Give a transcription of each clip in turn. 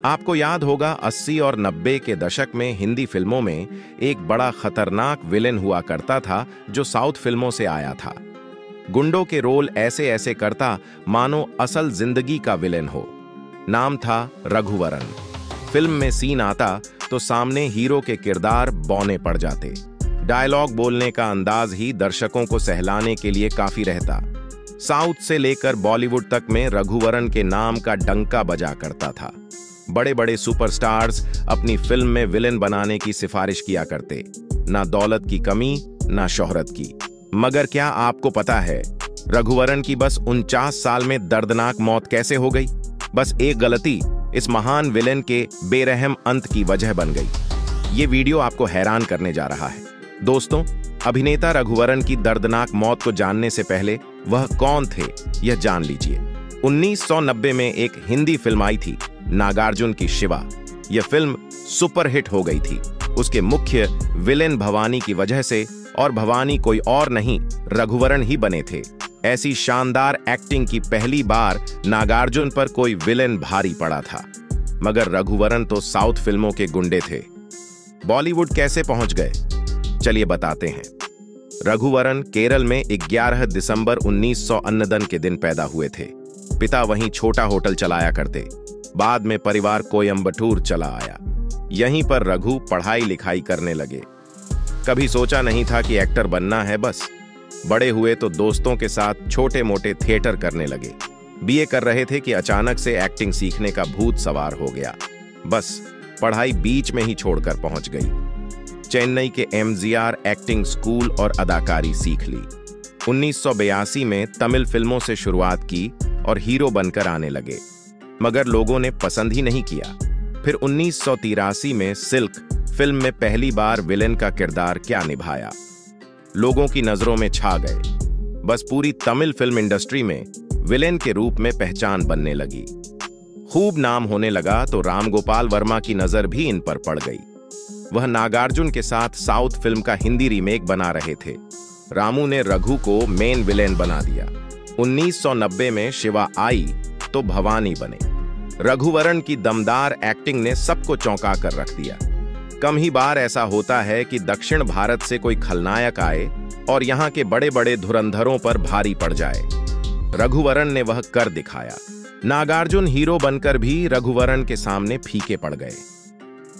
आपको याद होगा 80 और 90 के दशक में हिंदी फिल्मों में एक बड़ा खतरनाक विलेन हुआ करता था जो साउथ फिल्मों से आया था। गुंडों के रोल ऐसे ऐसे करता मानो असल जिंदगी का विलेन हो। नाम था रघुवरन। फिल्म में सीन आता तो सामने हीरो के किरदार बौने पड़ जाते। डायलॉग बोलने का अंदाज ही दर्शकों को सहलाने के लिए काफी रहता। साउथ से लेकर बॉलीवुड तक में रघुवरन के नाम का डंका बजा करता था। बड़े बड़े सुपरस्टार्स अपनी फिल्म में विलेन बनाने की सिफारिश किया करते। ना दौलत की कमी, ना शोहरत की। मगर क्या आपको पता है रघुवरन की बस 49 साल में दर्दनाक मौत कैसे हो गई? बस एक गलती इस महान विलेन के बेरहम अंत की वजह बन गई। ये वीडियो आपको हैरान करने जा रहा है। दोस्तों, अभिनेता रघुवरन की दर्दनाक मौत को जानने से पहले वह कौन थे यह जान लीजिए। 1990 में एक हिंदी फिल्म आई थी, नागार्जुन की शिवा। यह फिल्म सुपरहिट हो गई थी उसके मुख्य विलेन भवानी की वजह से, और भवानी कोई और नहीं रघुवरन ही बने थे। ऐसी शानदार एक्टिंग की पहली बार नागार्जुन पर कोई विलेन भारी पड़ा था। मगर रघुवरन तो साउथ फिल्मों के गुंडे थे। बॉलीवुड कैसे पहुंच गए, चलिए बताते हैं। रघुवरन केरल में 11 दिसंबर 1900 अन्नदन के दिन पैदा हुए थे। पिता वहीं छोटा होटल चलाया करते। बाद में परिवार कोयम्बटूर चला आया। यहीं पर रघु पढ़ाई लिखाई करने लगे। कभी सोचा नहीं था कि एक्टर बनना है। बस बड़े हुए तो दोस्तों के साथ छोटे मोटे थिएटर करने लगे। बीए कर रहे थे कि अचानक से एक्टिंग सीखने का भूत सवार हो गया। बस पढ़ाई बीच में ही छोड़कर पहुंच गई। चेन्नई के MGR एक्टिंग स्कूल और अदाकारी सीख ली। 1982 में तमिल फिल्मों से शुरुआत की और हीरो बनकर आने लगे, मगर लोगों ने पसंद ही नहीं किया। फिर 1983 में सिल्क फिल्म में पहली बार विलेन का किरदार क्या निभाया, लोगों की नजरों में छा गए। बस पूरी तमिल फिल्म इंडस्ट्री में विलेन के रूप में पहचान बनने लगी। खूब नाम होने लगा तो राम गोपाल वर्मा की नजर भी इन पर पड़ गई। वह नागार्जुन के साथ साउथ फिल्म का हिंदी रीमेक बना रहे थे। रामू ने रघु को मेन विलेन बना दिया। 1990 में शिवा आई तो भवानी बने। रघुवरन की दमदार एक्टिंग ने सबको चौंका कर रख दिया। कम ही बार ऐसा होता है कि दक्षिण भारत से कोई खलनायक आए और यहाँ के बड़े बड़े धुरंधरों पर भारी पड़ जाए। रघुवरन ने वह कर दिखाया। नागार्जुन हीरो बनकर भी रघुवरन के सामने फीके पड़ गए।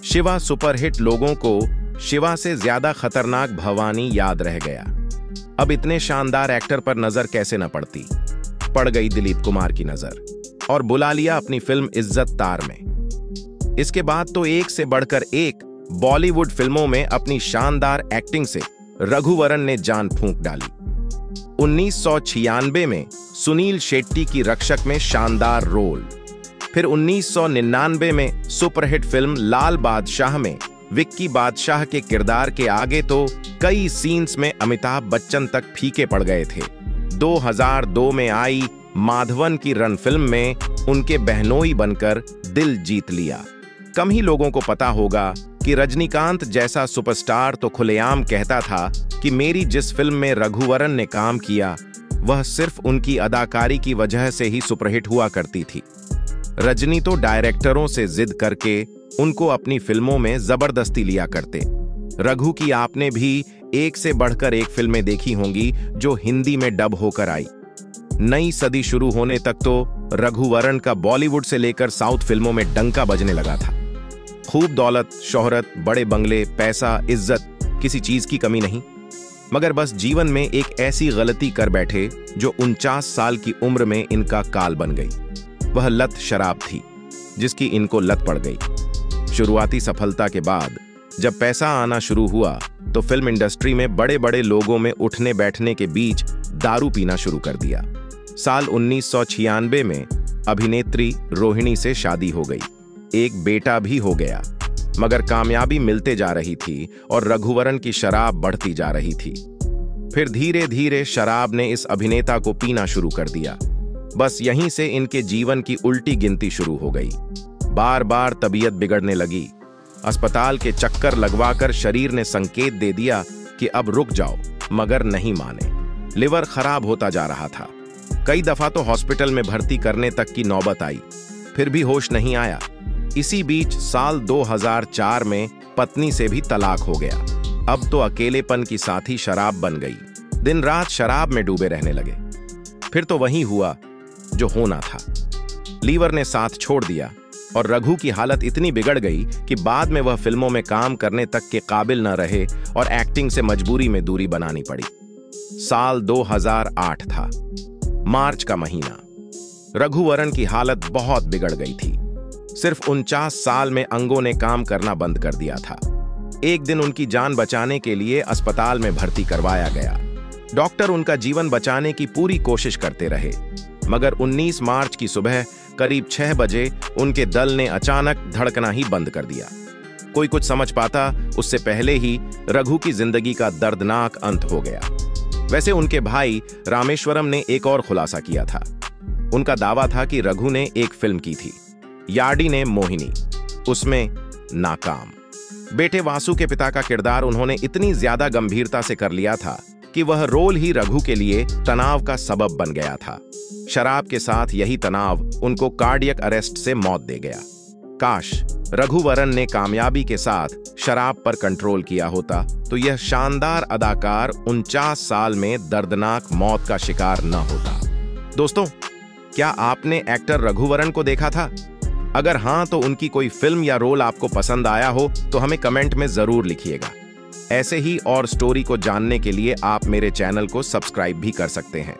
शिवा सुपरहिट लोगों को शिवा से ज्यादा खतरनाक भवानी याद रह गया। अब इतने शानदार एक्टर पर नजर कैसे न पड़ती? पड़ गई दिलीप कुमार की नजर और बुला लिया अपनी फिल्म इज्जत तार में। इसके बाद तो एक से बढ़कर एक बॉलीवुड फिल्मों में अपनी शानदार एक्टिंग से रघुवरन ने जान फूंक डाली। 1996 में सुनील शेट्टी की रक्षक में शानदार रोल। फिर 1999 में सुपरहिट फिल्म लाल बादशाह में विक्की बादशाह के किरदार के आगे तो कई सीन्स में अमिताभ बच्चन तक फीके पड़ गए थे। 2002 में आई माधवन की रन फिल्म में उनके बहनोई बनकर दिल जीत लिया। कम ही लोगों को पता होगा कि रजनीकांत जैसा सुपरस्टार तो खुलेआम कहता था कि मेरी जिस फिल्म में रघुवरन ने काम किया वह सिर्फ उनकी अदाकारी की वजह से ही सुपरहिट हुआ करती थी। रजनी तो डायरेक्टरों से जिद करके उनको अपनी फिल्मों में जबरदस्ती लिया करते। रघु की आपने भी एक से बढ़कर एक फिल्में देखी होंगी जो हिंदी में डब होकर आई। नई सदी शुरू होने तक तो रघुवरन का बॉलीवुड से लेकर साउथ फिल्मों में डंका बजने लगा था। खूब दौलत, शोहरत, बड़े बंगले, पैसा, इज्जत, किसी चीज की कमी नहीं। मगर बस जीवन में एक ऐसी गलती कर बैठे जो 49 साल की उम्र में इनका काल बन गई। वह लत शराब थी जिसकी इनको लत पड़ गई। शुरुआती सफलता के बाद जब पैसा आना शुरू हुआ तो फिल्म इंडस्ट्री में बड़े बड़े लोगों में उठने बैठने के बीच दारू पीना शुरू कर दिया। साल 1996 में अभिनेत्री रोहिणी से शादी हो गई। एक बेटा भी हो गया। मगर कामयाबी मिलते जा रही थी और रघुवरन की शराब बढ़ती जा रही थी। फिर धीरे धीरे शराब ने इस अभिनेता को पीना शुरू कर दिया। बस यहीं से इनके जीवन की उल्टी गिनती शुरू हो गई। बार बार तबीयत बिगड़ने लगी। अस्पताल के चक्कर लगवाकर शरीर ने संकेत दे दिया कि अब रुक जाओ, मगर नहीं माने। लिवर खराब होता जा रहा था। कई दफा तो हॉस्पिटल में भर्ती करने तक की नौबत आई, फिर भी होश नहीं आया। इसी बीच साल 2004 में पत्नी से भी तलाक हो गया। अब तो अकेलेपन की साथी शराब बन गई। दिन रात शराब में डूबे रहने लगे। फिर तो वही हुआ जो होना था। लीवर ने साथ छोड़ दिया और रघु की हालत इतनी बिगड़ गई कि बाद में वह फिल्मों में काम करने तक के काबिल न रहे और एक्टिंग से मजबूरी में दूरी बनानी पड़ी। साल 2008 था, मार्च का महीना। रघुवरन की हालत बहुत बिगड़ गई थी। सिर्फ 49 साल में अंगों ने काम करना बंद कर दिया था। एक दिन उनकी जान बचाने के लिए अस्पताल में भर्ती करवाया गया। डॉक्टर उनका जीवन बचाने की पूरी कोशिश करते रहे, मगर 19 मार्च की सुबह करीब 6 बजे उनके दल ने अचानक धड़कना ही बंद कर दिया। कोई कुछ समझ पाता उससे पहले ही रघु की जिंदगी का दर्दनाक अंत हो गया। वैसे उनके भाई रामेश्वरम ने एक और खुलासा किया था। उनका दावा था कि रघु ने एक फिल्म की थी, यार्डी ने मोहिनी, उसमें नाकाम। बेटे वासु के पिता का किरदार उन्होंने इतनी ज्यादा गंभीरता से कर लिया था कि वह रोल ही रघु के लिए तनाव का सबब बन गया था। शराब के साथ यही तनाव उनको कार्डियक अरेस्ट से मौत दे गया। काश रघुवरन ने कामयाबी के साथ शराब पर कंट्रोल किया होता तो यह शानदार अदाकार 49 साल में दर्दनाक मौत का शिकार न होता। दोस्तों, क्या आपने एक्टर रघुवरन को देखा था? अगर हां तो उनकी कोई फिल्म या रोल आपको पसंद आया हो तो हमें कमेंट में जरूर लिखिएगा। ऐसे ही और स्टोरी को जानने के लिए आप मेरे चैनल को सब्सक्राइब भी कर सकते हैं।